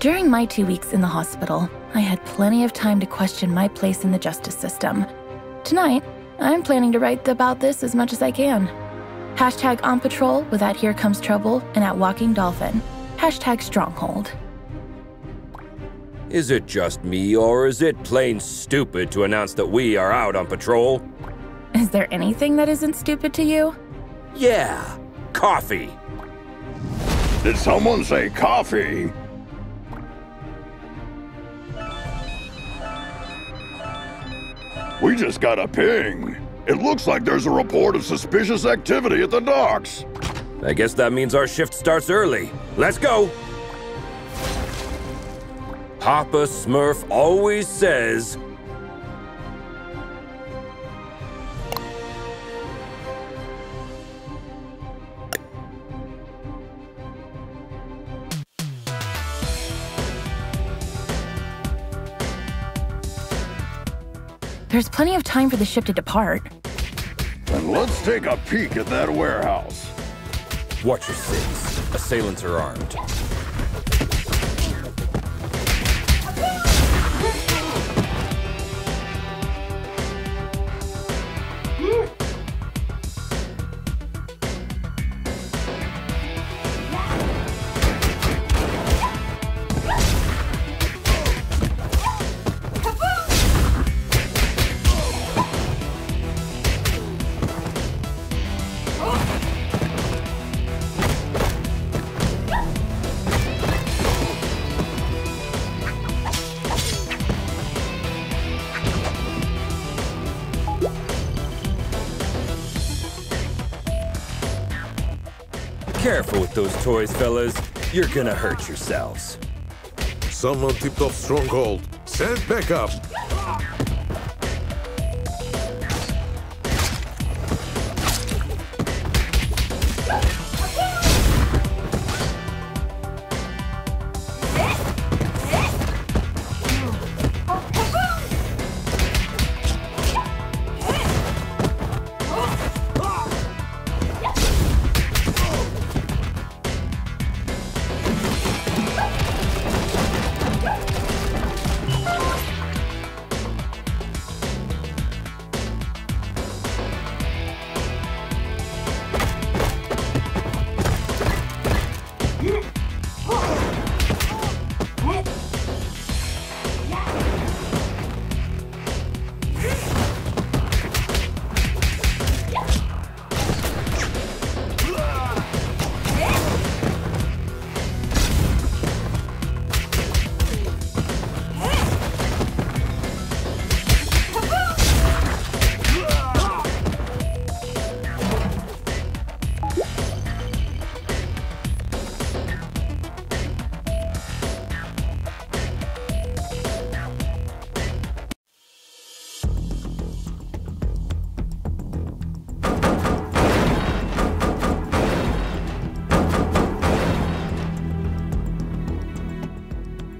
During my 2 weeks in the hospital, I had plenty of time to question my place in the justice system. Tonight, I'm planning to write about this as much as I can. Hashtag on patrol with at Here Comes Trouble and at Walking Dolphin. Hashtag Stronghold. Is it just me, or is it plain stupid to announce that we are out on patrol? Is there anything that isn't stupid to you? Yeah, coffee. Did someone say coffee? We just got a ping. It looks like there's a report of suspicious activity at the docks. I guess that means our shift starts early. Let's go! Papa Smurf always says... There's plenty of time for the ship to depart. Then let's take a peek at that warehouse. Watch your six. Assailants are armed. Careful with those toys, fellas. You're gonna hurt yourselves. Someone tipped off Stronghold. Send backup.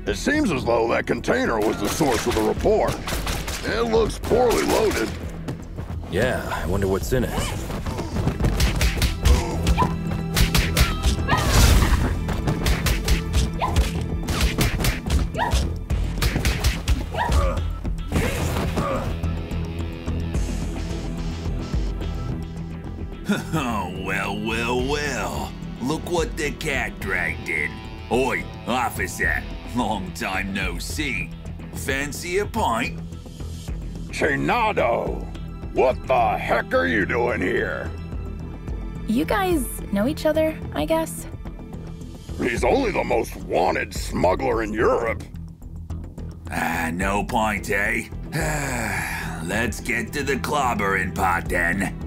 It seems as though that container was the source of the report. It looks poorly loaded. Yeah, I wonder what's in it. Oh, well. Look what the cat dragged in. Oi, officer. Long time no see. Fancy a pint? Chinado! What the heck are you doing here? You guys know each other, I guess? He's only the most wanted smuggler in Europe. No point, eh? Let's get to the clobbering pot then.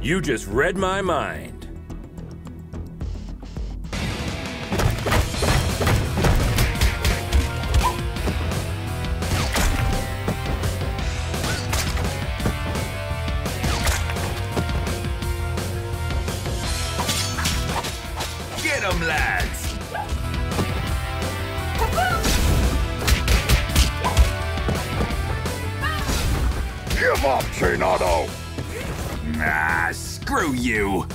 You just read my mind. Get 'em, lads! Give up, Chinado! Ah, screw you!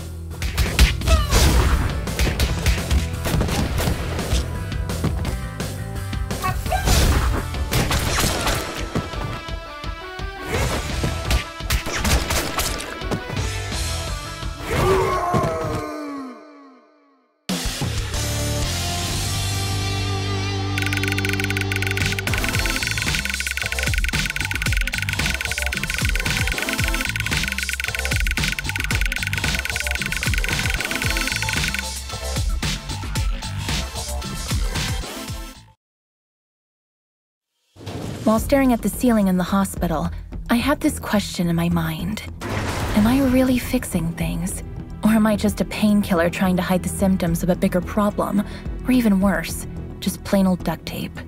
While staring at the ceiling in the hospital, I had this question in my mind. Am I really fixing things? Or am I just a painkiller trying to hide the symptoms of a bigger problem? Or even worse, just plain old duct tape?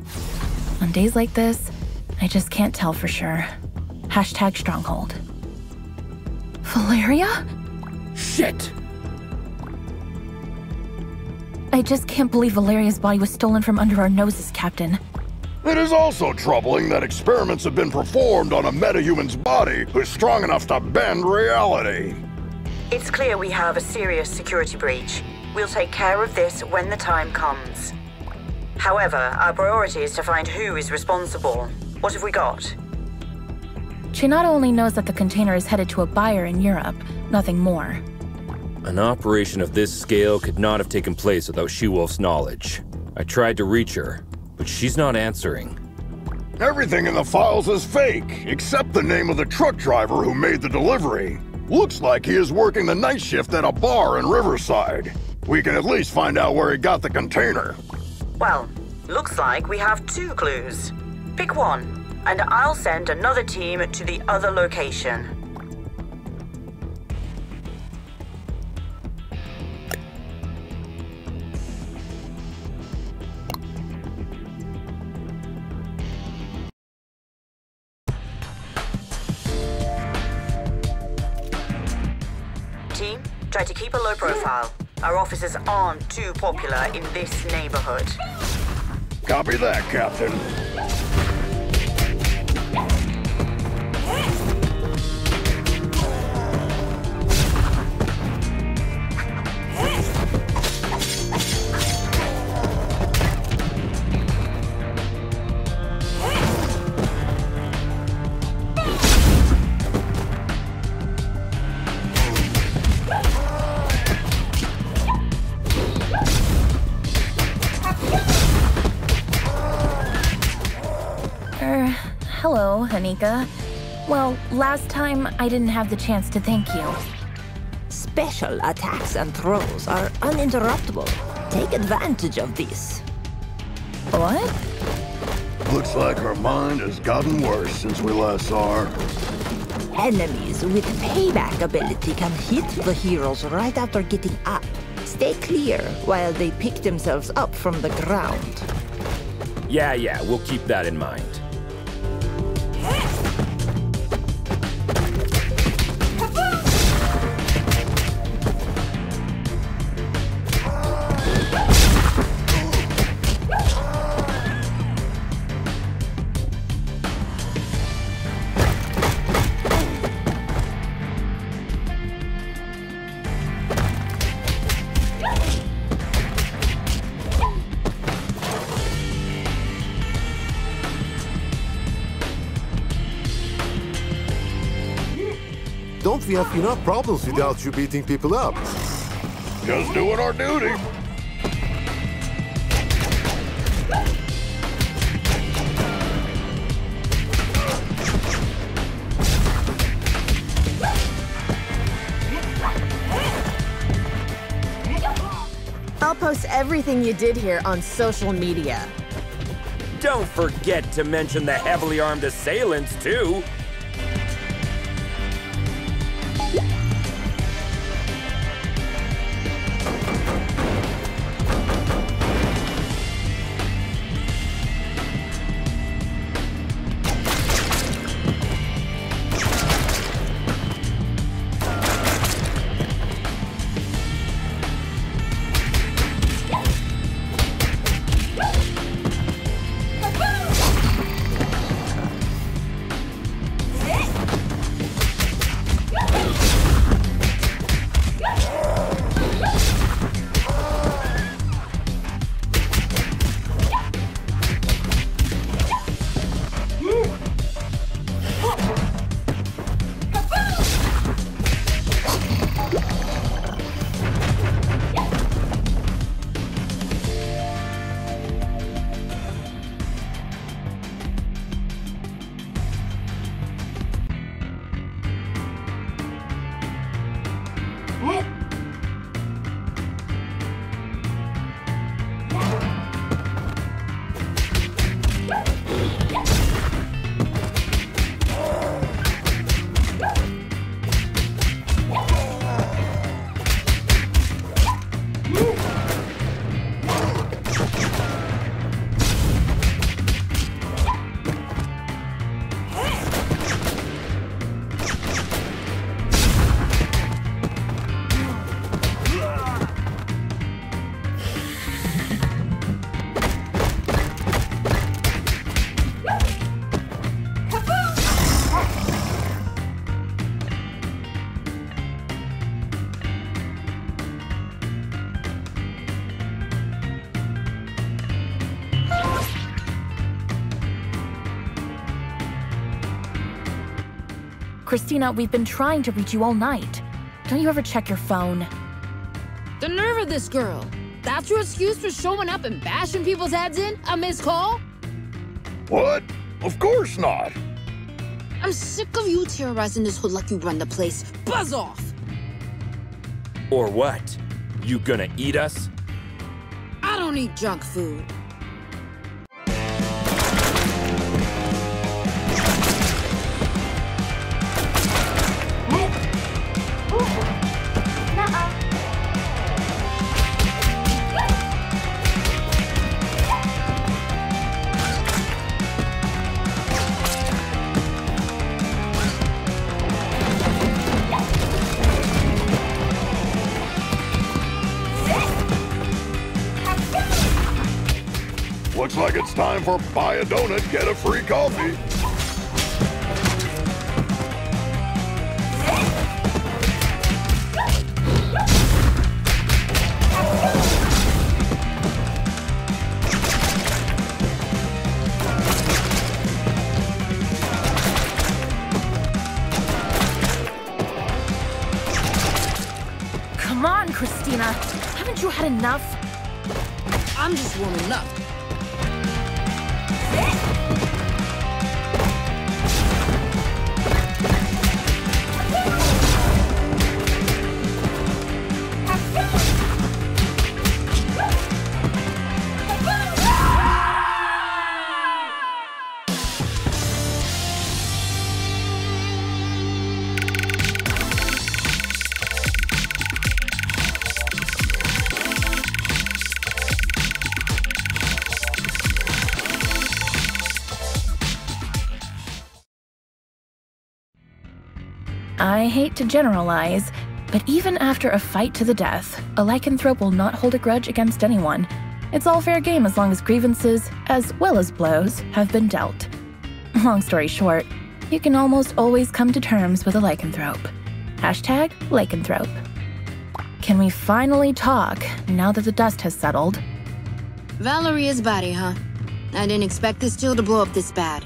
On days like this, I just can't tell for sure. Hashtag Stronghold. Valeria? Shit! I just can't believe Valeria's body was stolen from under our noses, Captain. It is also troubling that experiments have been performed on a metahuman's body who's strong enough to bend reality. It's clear we have a serious security breach. We'll take care of this when the time comes. However, our priority is to find who is responsible. What have we got? She not only knows that the container is headed to a buyer in Europe, nothing more. An operation of this scale could not have taken place without She-Wolf's knowledge. I tried to reach her, but she's not answering. Everything in the files is fake, except the name of the truck driver who made the delivery. Looks like he is working the night shift at a bar in Riverside. We can at least find out where he got the container. Well, looks like we have 2 clues. Pick one, and I'll send another team to the other location. Team, try to keep a low profile. Our officers aren't too popular in this neighborhood. Copy that, Captain. Hello, Anika. Well, last time I didn't have the chance to thank you. Special attacks and throws are uninterruptible. Take advantage of this. What? Looks like her mind has gotten worse since we last saw her. Enemies with payback ability can hit the heroes right after getting up. Stay clear while they pick themselves up from the ground. Yeah, we'll keep that in mind. Don't we have enough problems without you beating people up? Just doing our duty. I'll post everything you did here on social media. Don't forget to mention the heavily armed assailants, too. Christina, we've been trying to reach you all night. Don't you ever check your phone? The nerve of this girl. That's your excuse for showing up and bashing people's heads in? A missed call? What? Of course not. I'm sick of you terrorizing this hood like you run the place. Buzz off! Or what? You gonna eat us? I don't eat junk food. Looks like it's time for buy a donut, get a free coffee. Come on, Christina. Haven't you had enough? I'm just warming up. I hate to generalize, but even after a fight to the death, a lycanthrope will not hold a grudge against anyone. It's all fair game as long as grievances, as well as blows, have been dealt. Long story short, you can almost always come to terms with a lycanthrope. Hashtag lycanthrope. Can we finally talk now that the dust has settled? Valeria's body, huh? I didn't expect this deal to blow up this bad.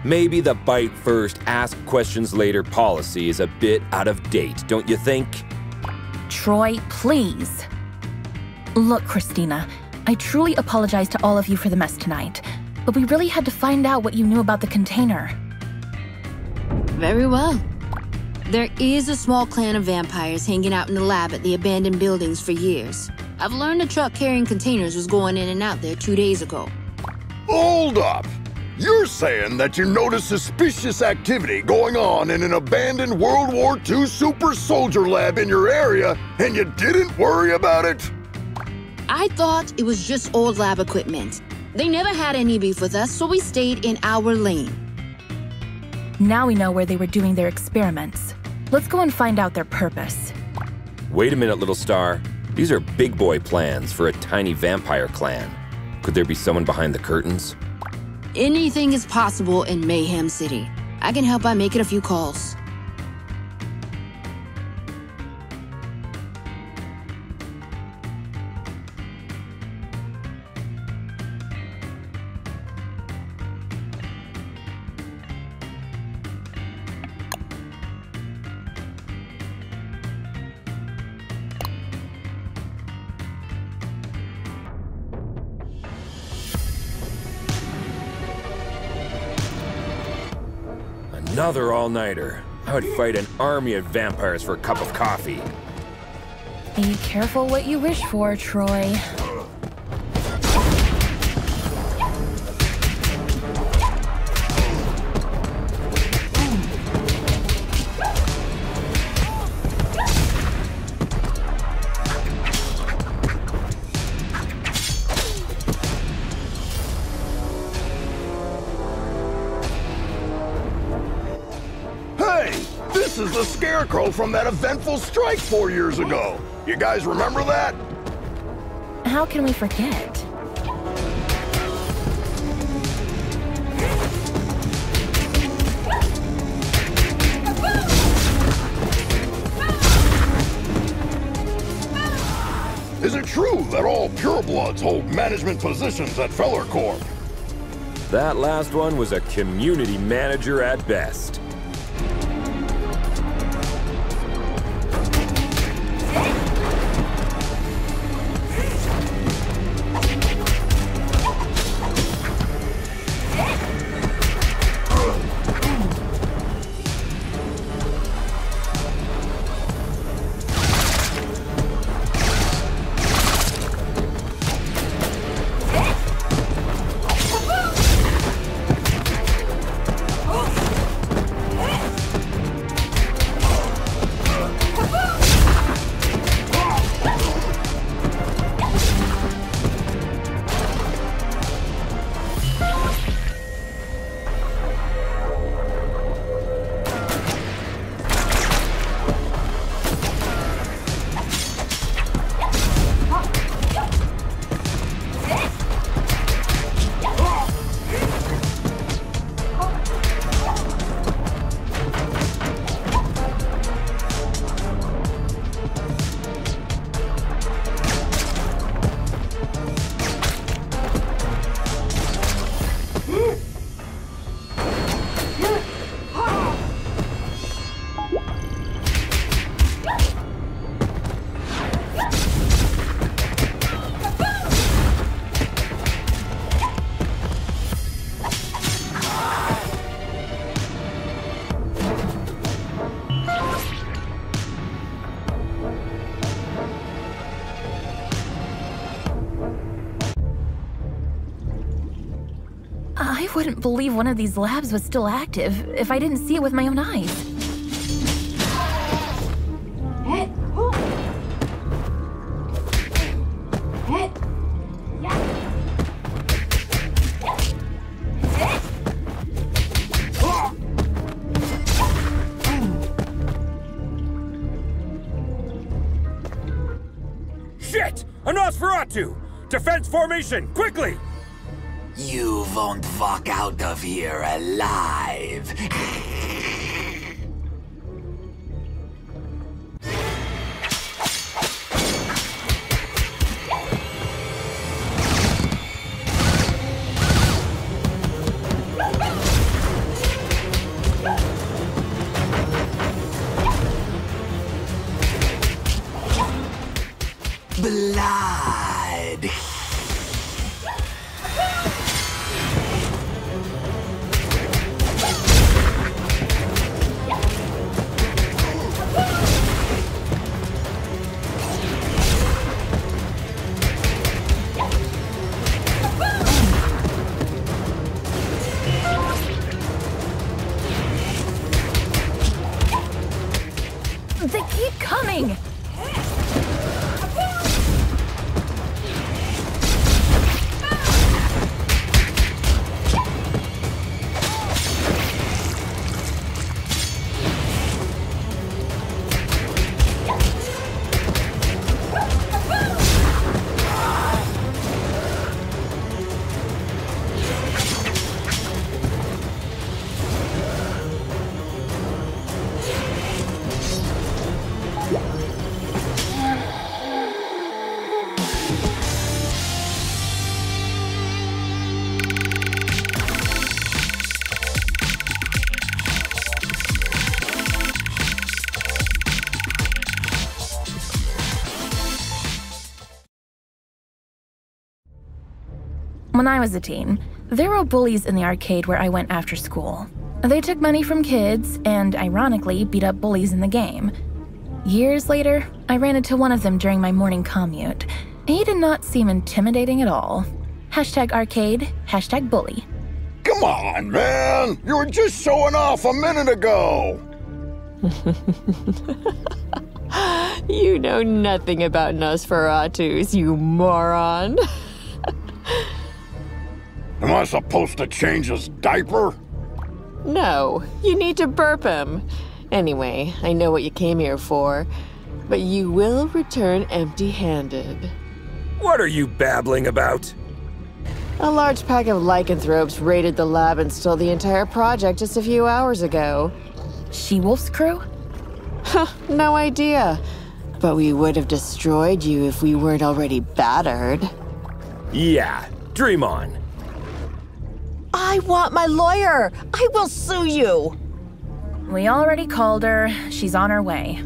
Maybe the bite first, ask questions later policy is a bit out of date, don't you think? Troy, please. Look, Christina, I truly apologize to all of you for the mess tonight, but we really had to find out what you knew about the container. Very well. There is a small clan of vampires hanging out in the lab at the abandoned buildings for years. I've learned a truck carrying containers was going in and out there 2 days ago. Hold up! You're saying that you noticed suspicious activity going on in an abandoned World War II super soldier lab in your area, and you didn't worry about it? I thought it was just old lab equipment. They never had any beef with us, so we stayed in our lane. Now we know where they were doing their experiments. Let's go and find out their purpose. Wait a minute, little star. These are big boy plans for a tiny vampire clan. Could there be someone behind the curtains? Anything is possible in Mayhem City. I can help by making a few calls. Another all-nighter. I would fight an army of vampires for a cup of coffee. Be careful what you wish for, Troy. This is the Scarecrow from that eventful strike 4 years ago. You guys remember that? How can we forget? Is it true that all purebloods hold management positions at Feller Corp? That last one was a community manager at best. wouldn't believe one of these labs was still active if I didn't see it with my own eyes. Shit! A Nosferatu! Defense formation, quickly! You won't walk out of here alive. Blood. They keep coming! When I was a teen, there were bullies in the arcade where I went after school. They took money from kids and, ironically, beat up bullies in the game. Years later, I ran into one of them during my morning commute. He did not seem intimidating at all. #arcade, #bully. Come on, man! You were just showing off a minute ago! You know nothing about Nosferatus, you moron. Am I supposed to change his diaper? No, you need to burp him. Anyway, I know what you came here for, but you will return empty-handed. What are you babbling about? A large pack of lycanthropes raided the lab and stole the entire project just a few hours ago. She-Wolf's crew? Huh, no idea. But we would have destroyed you if we weren't already battered. Yeah, dream on. I want my lawyer! I will sue you! We already called her. She's on her way.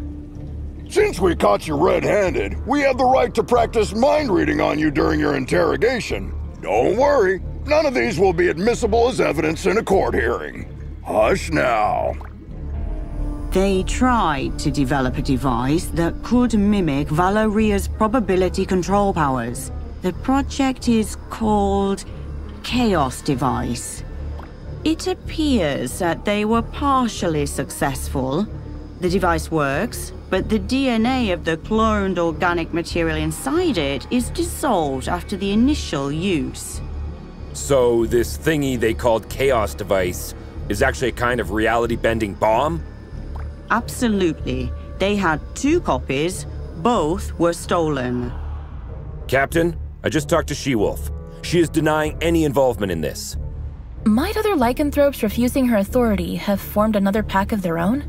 Since we caught you red-handed, we have the right to practice mind reading on you during your interrogation. Don't worry, none of these will be admissible as evidence in a court hearing. Hush now. They tried to develop a device that could mimic Valoria's probability control powers. The project is called Chaos Device. It appears that they were partially successful. The device works, but the DNA of the cloned organic material inside it is dissolved after the initial use. So this thingy they called Chaos Device is actually a kind of reality-bending bomb? Absolutely. They had 2 copies. Both were stolen. Captain, I just talked to She-Wolf. She is denying any involvement in this. Might other lycanthropes refusing her authority have formed another pack of their own?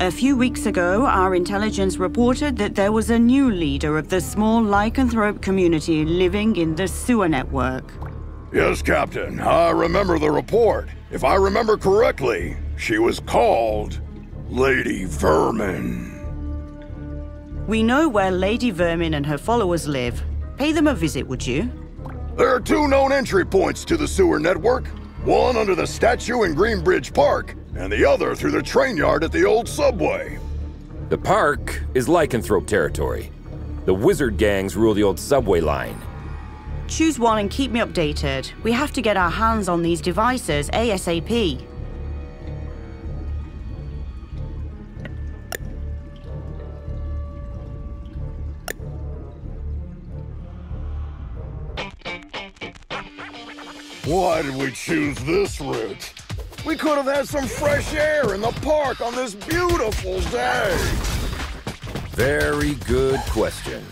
A few weeks ago, our intelligence reported that there was a new leader of the small lycanthrope community living in the sewer network. Yes, Captain. I remember the report. If I remember correctly, she was called Lady Vermin. We know where Lady Vermin and her followers live. Pay them a visit, would you? There are 2 known entry points to the sewer network. One under the statue in Greenbridge Park, and the other through the train yard at the old subway. The park is lycanthrope territory. The wizard gangs rule the old subway line. Choose one and keep me updated. We have to get our hands on these devices ASAP. Why did we choose this route? We could have had some fresh air in the park on this beautiful day. Very good question.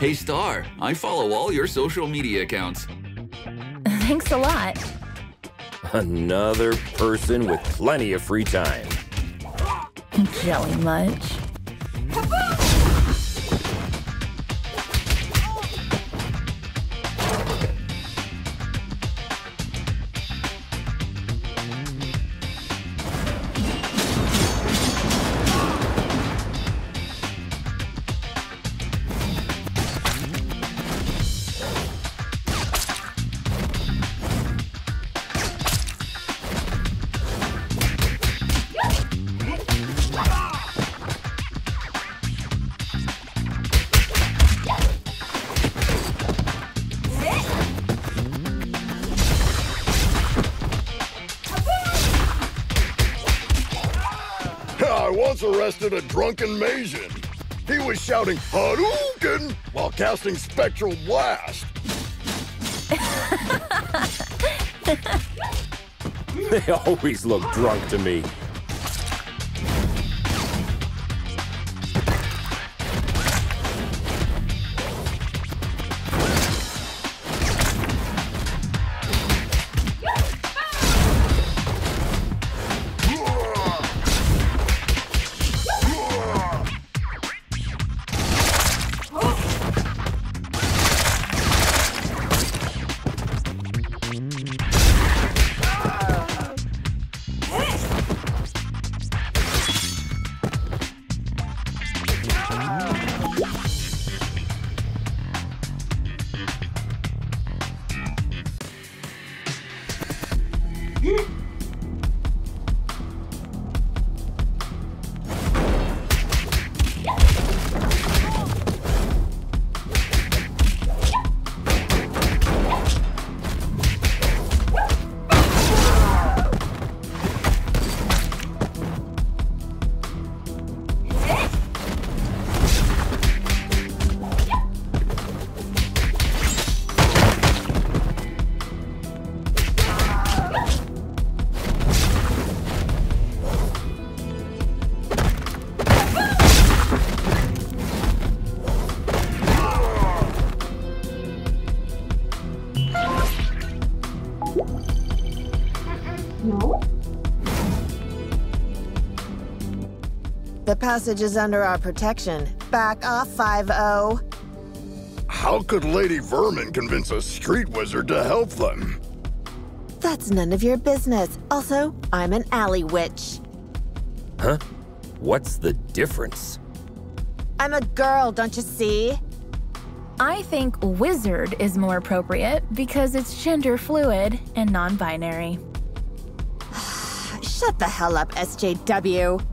Hey Star, I follow all your social media accounts. Thanks a lot. Another person with plenty of free time. Jelly much? I once arrested a drunken Maysian. He was shouting Hadouken while casting Spectral Blast. They always look drunk to me. The passage is under our protection. Back off, 5-0. How could Lady Vermin convince a street wizard to help them? That's none of your business. Also, I'm an alley witch. Huh? What's the difference? I'm a girl, don't you see? I think wizard is more appropriate because it's gender fluid and non-binary. Shut the hell up, SJW.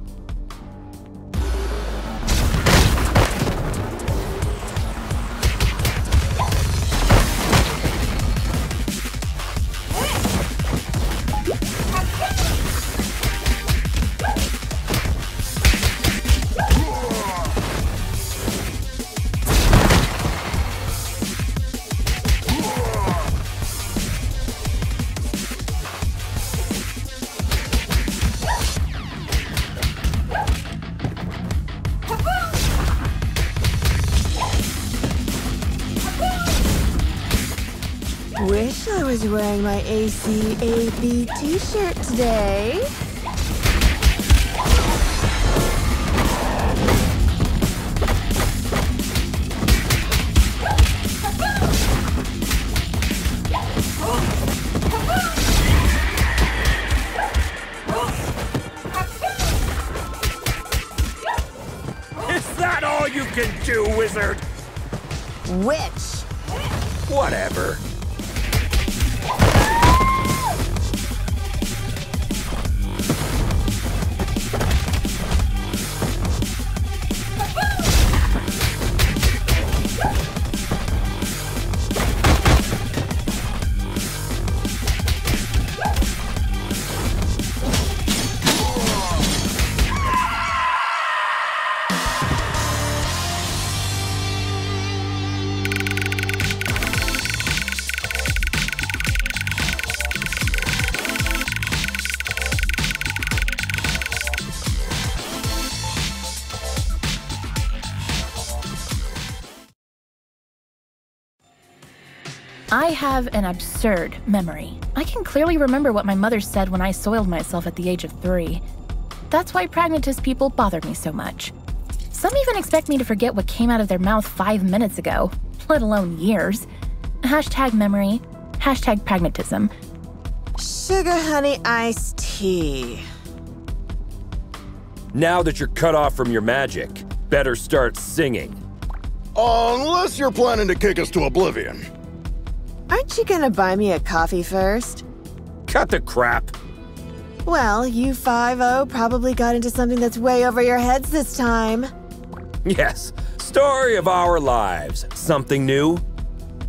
Wish I was wearing my ACAB t-shirt today. Is that all you can do, wizard? Witch. Whatever. I have an absurd memory. I can clearly remember what my mother said when I soiled myself at the age of 3. That's why pragmatist people bother me so much. Some even expect me to forget what came out of their mouth 5 minutes ago, let alone years. Hashtag memory, hashtag pragmatism. Sugar honey iced tea. Now that you're cut off from your magic, better start singing. Unless you're planning to kick us to oblivion. Aren't you gonna buy me a coffee first? Cut the crap. Well, you 5-0 probably got into something that's way over your heads this time. Yes, story of our lives. Something new?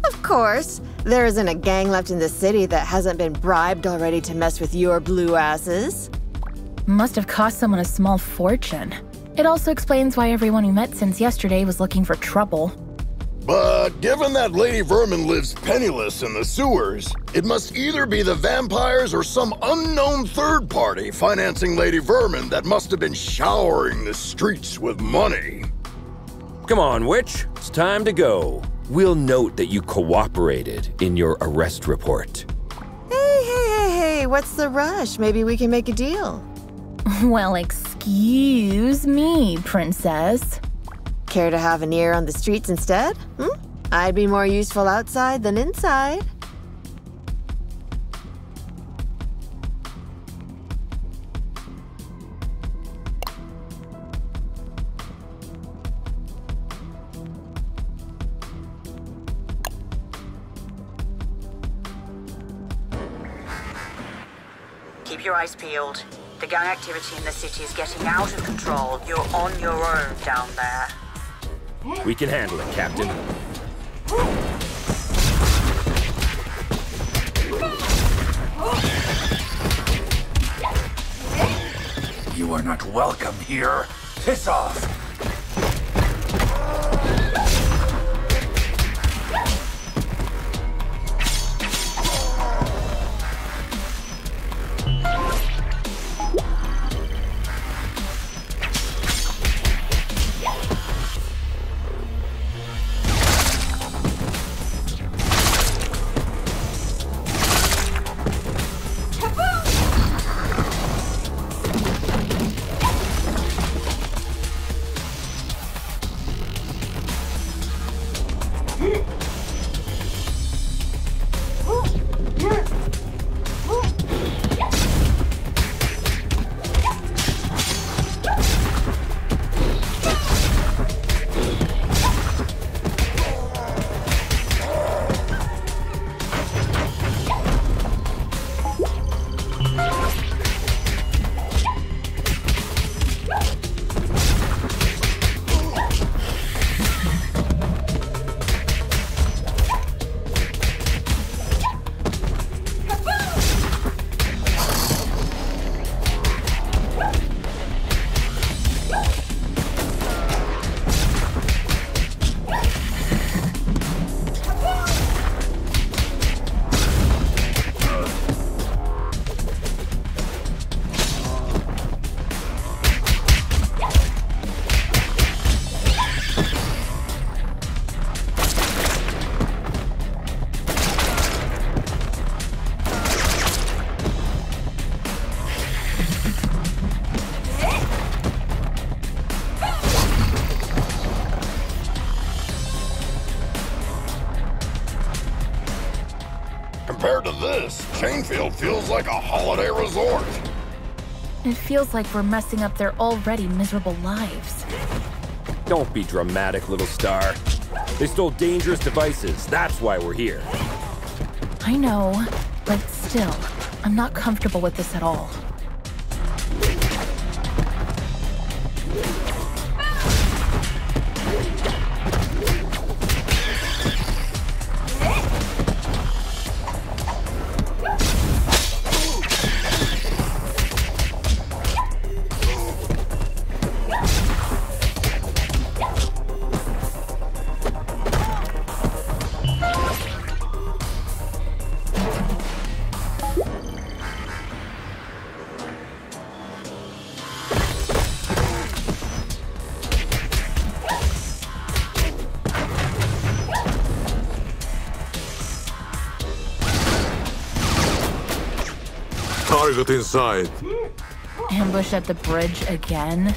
Of course. There isn't a gang left in the city that hasn't been bribed already to mess with your blue asses. Must have cost someone a small fortune. It also explains why everyone who met since yesterday was looking for trouble. But given that Lady Vermin lives penniless in the sewers, it must either be the vampires or some unknown third party financing Lady Vermin that must have been showering the streets with money. Come on, witch. It's time to go. We'll note that you cooperated in your arrest report. Hey, what's the rush? Maybe we can make a deal. Well, excuse me, princess. Care to have an ear on the streets instead? I'd be more useful outside than inside. Keep your eyes peeled. The gang activity in the city is getting out of control. You're on your own down there. We can handle it, Captain. You are not welcome here. Piss off! Compared to this, Chainfield feels like a holiday resort. It feels like we're messing up their already miserable lives. Don't be dramatic, little star. They stole dangerous devices. That's why we're here. I know, but still, I'm not comfortable with this at all. Target inside. Ambush at the bridge again?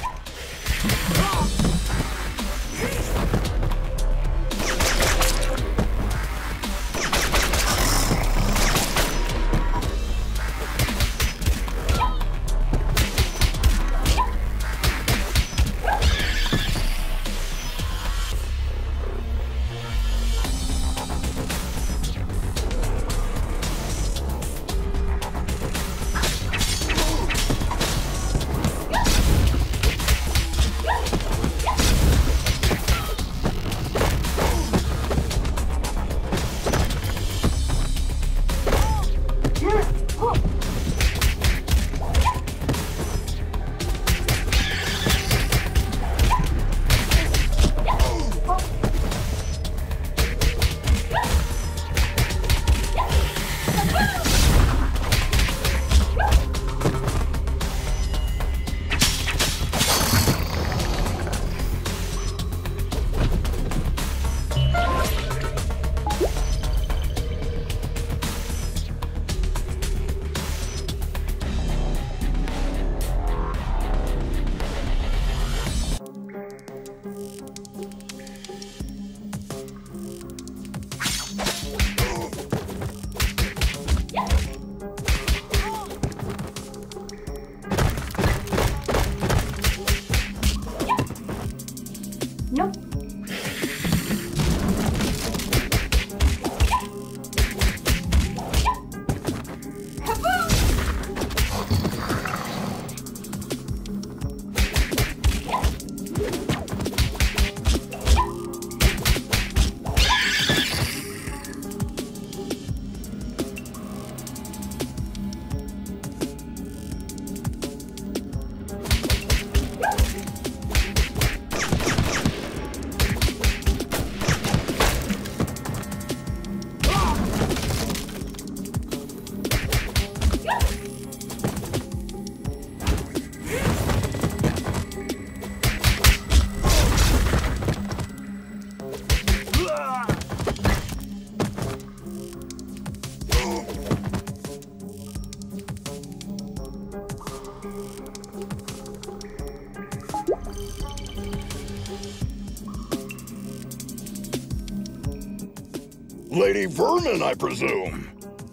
Lady Vermin, I presume.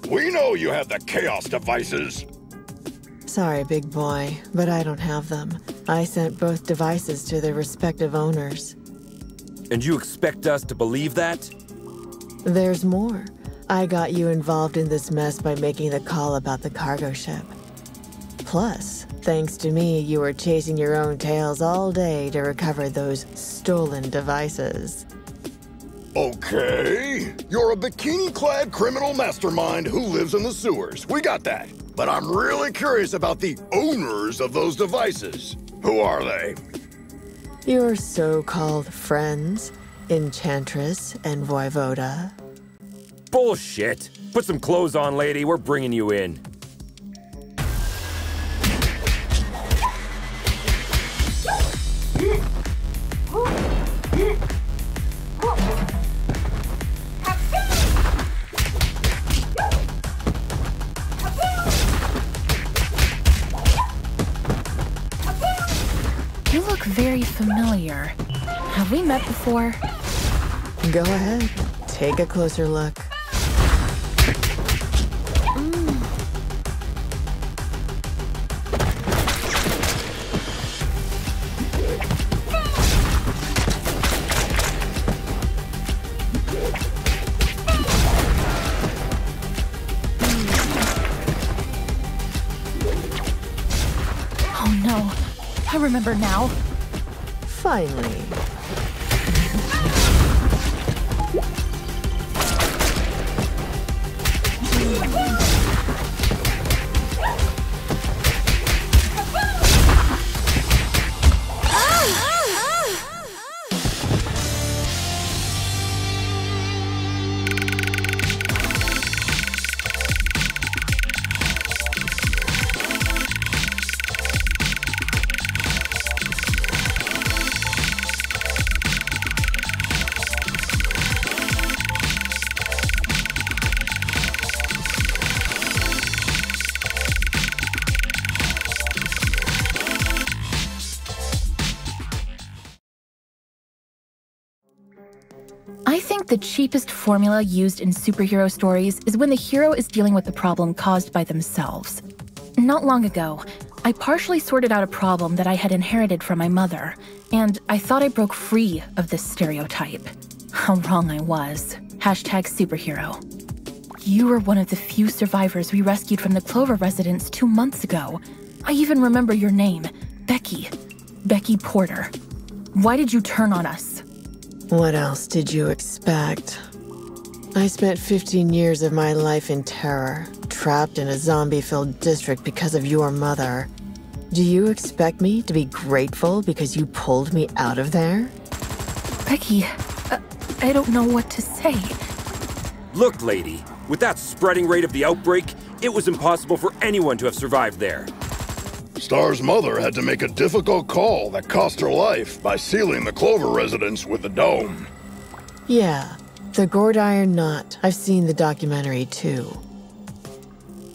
We know you have the Chaos devices. Sorry, big boy, but I don't have them. I sent both devices to their respective owners. And you expect us to believe that? There's more. I got you involved in this mess by making the call about the cargo ship. Plus, thanks to me, you were chasing your own tails all day to recover those stolen devices. Okay. You're a bikini-clad criminal mastermind who lives in the sewers. We got that. But I'm really curious about the owners of those devices. Who are they? Your so-called friends, Enchantress and Voivoda. Bullshit! Put some clothes on, lady. We're bringing you in. You look very familiar. Have we met before? Go ahead. Take a closer look. remember now. Finally. I think the cheapest formula used in superhero stories is when the hero is dealing with the problem caused by themselves. Not long ago, I partially sorted out a problem that I had inherited from my mother, and I thought I broke free of this stereotype. How wrong I was. #superhero. You were one of the few survivors we rescued from the Clover residence 2 months ago. I even remember your name, Becky. Becky Porter. Why did you turn on us? What else did you expect? I spent 15 years of my life in terror, trapped in a zombie-filled district because of your mother. Do you expect me to be grateful because you pulled me out of there? Becky, I don't know what to say. Look, lady, with that spreading rate of the outbreak, it was impossible for anyone to have survived there. Star's mother had to make a difficult call that cost her life by sealing the Clover residence with the dome. Yeah, the gourd iron knot. I've seen the documentary too.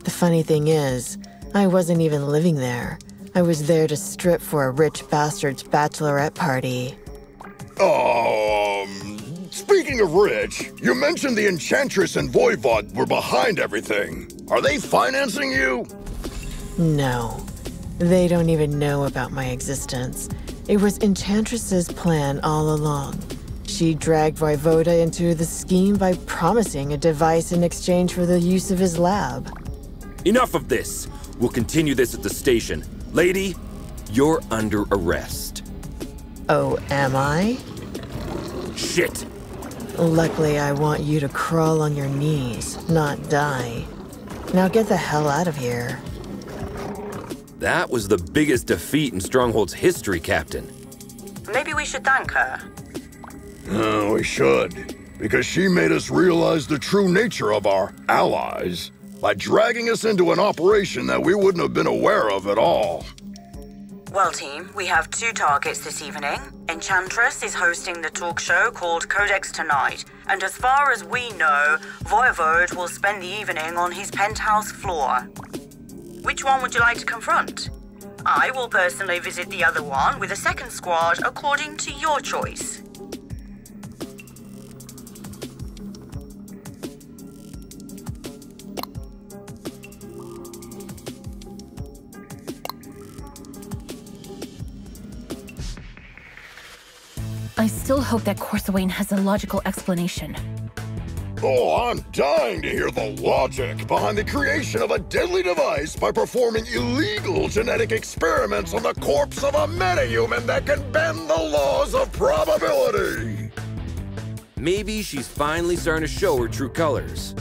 The funny thing is, I wasn't even living there. I was there to strip for a rich bastard's bachelorette party. Speaking of rich, you mentioned the Enchantress and Voivod were behind everything. Are they financing you? No. They don't even know about my existence. It was Enchantress's plan all along. She dragged Voivoda into the scheme by promising a device in exchange for the use of his lab. Enough of this. We'll continue this at the station. Lady, you're under arrest. Oh, am I? Shit. Luckily, I want you to crawl on your knees, not die. Now get the hell out of here. That was the biggest defeat in Stronghold's history, Captain. Maybe we should thank her. We should, because she made us realize the true nature of our allies by dragging us into an operation that we wouldn't have been aware of at all. Well, team, we have 2 targets this evening. Enchantress is hosting the talk show called Codex Tonight, and as far as we know, Voivod will spend the evening on his penthouse floor. Which one would you like to confront? I will personally visit the other one with a second squad according to your choice. I still hope that Corsawane has a logical explanation. Oh, I'm dying to hear the logic behind the creation of a deadly device by performing illegal genetic experiments on the corpse of a metahuman that can bend the laws of probability. Maybe she's finally starting to show her true colors.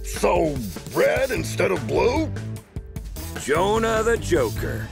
So, red instead of blue? Jonah the Joker.